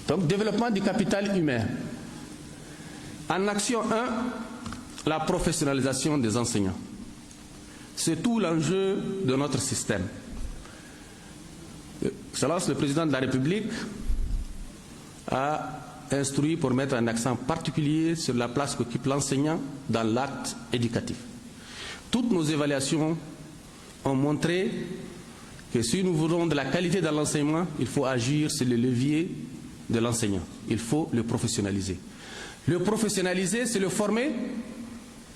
Donc, développement du capital humain. En action 1, la professionnalisation des enseignants. C'est tout l'enjeu de notre système. Excellence, le président de la République a instruit pour mettre un accent particulier sur la place qu'occupe l'enseignant dans l'acte éducatif. Toutes nos évaluations ont montré que si nous voulons de la qualité dans l'enseignement, il faut agir sur le levier de l'enseignant. Il faut le professionnaliser. Le professionnaliser, c'est le former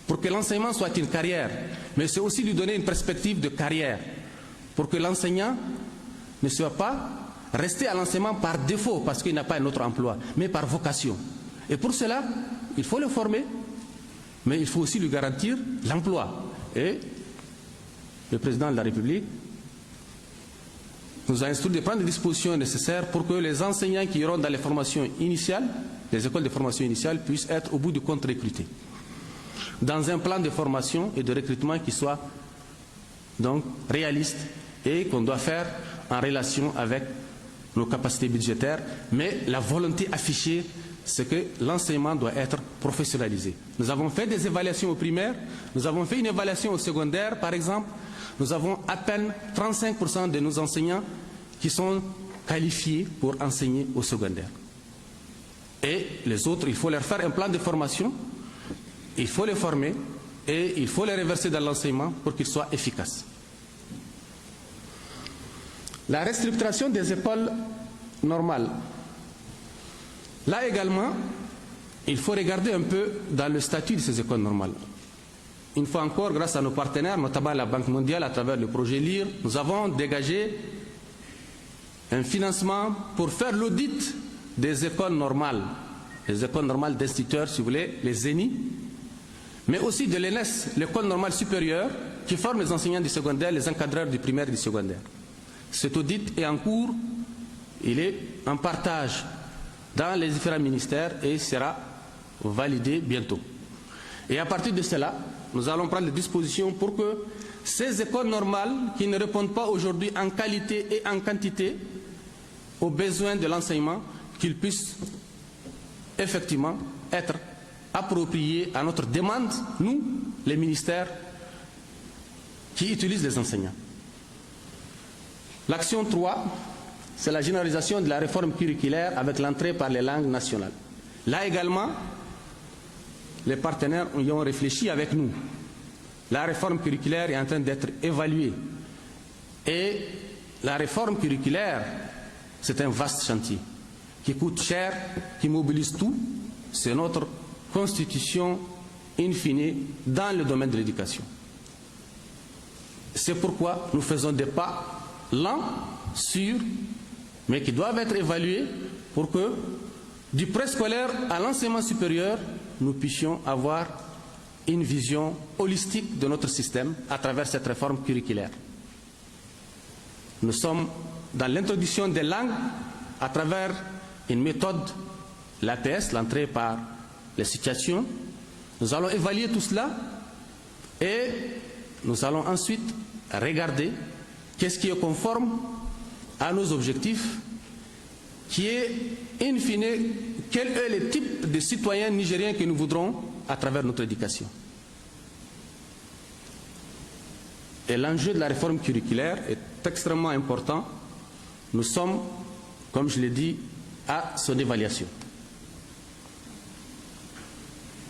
pour que l'enseignement soit une carrière, mais c'est aussi lui donner une perspective de carrière, pour que l'enseignant ne soit pas resté à l'enseignement par défaut, parce qu'il n'a pas un autre emploi, mais par vocation. Et pour cela, il faut le former, mais il faut aussi lui garantir l'emploi. Et le président de la République nous a instruit de prendre les dispositions nécessaires pour que les enseignants qui iront dans les formations initiales, les écoles de formation initiale, puissent être au bout du compte recrutés, dans un plan de formation et de recrutement qui soit donc réaliste et qu'on doit faire en relation avec nos capacités budgétaires, mais la volonté affichée, c'est que l'enseignement doit être professionnalisé. Nous avons fait des évaluations au primaire, nous avons fait une évaluation au secondaire, par exemple. Nous avons à peine 35% de nos enseignants qui sont qualifiés pour enseigner au secondaire. Et les autres, il faut leur faire un plan de formation, il faut les former et il faut les reverser dans l'enseignement pour qu'ils soient efficaces. La restructuration des écoles normales. Là également, il faut regarder un peu dans le statut de ces écoles normales. Une fois encore, grâce à nos partenaires, notamment la Banque mondiale à travers le projet LIRE, nous avons dégagé un financement pour faire l'audit des écoles normales, les écoles normales d'instituteurs, si vous voulez, les ENI, mais aussi de l'ENES, l'école normale supérieure, qui forme les enseignants du secondaire, les encadreurs du primaire et du secondaire. Cet audit est en cours, il est en partage dans les différents ministères et sera validé bientôt. Et à partir de cela, nous allons prendre des dispositions pour que ces écoles normales qui ne répondent pas aujourd'hui en qualité et en quantité aux besoins de l'enseignement, qu'ils puissent effectivement être appropriés à notre demande, nous, les ministères qui utilisent les enseignants. L'action 3, c'est la généralisation de la réforme curriculaire avec l'entrée par les langues nationales. Là également, les partenaires y ont réfléchi avec nous. La réforme curriculaire est en train d'être évaluée. Et la réforme curriculaire, c'est un vaste chantier qui coûte cher, qui mobilise tout. C'est notre constitution in fine dans le domaine de l'éducation. C'est pourquoi nous faisons des pas lents, sûrs, mais qui doivent être évalués pour que du préscolaire à l'enseignement supérieur, nous puissions avoir une vision holistique de notre système à travers cette réforme curriculaire. Nous sommes dans l'introduction des langues à travers une méthode, l'APS, l'entrée par les situations. Nous allons évaluer tout cela et nous allons ensuite regarder qu'est-ce qui est conforme à nos objectifs, qui est, in fine, quel est le type de citoyens nigériens que nous voudrons à travers notre éducation. Et l'enjeu de la réforme curriculaire est extrêmement important. Nous sommes, comme je l'ai dit, à son évaluation.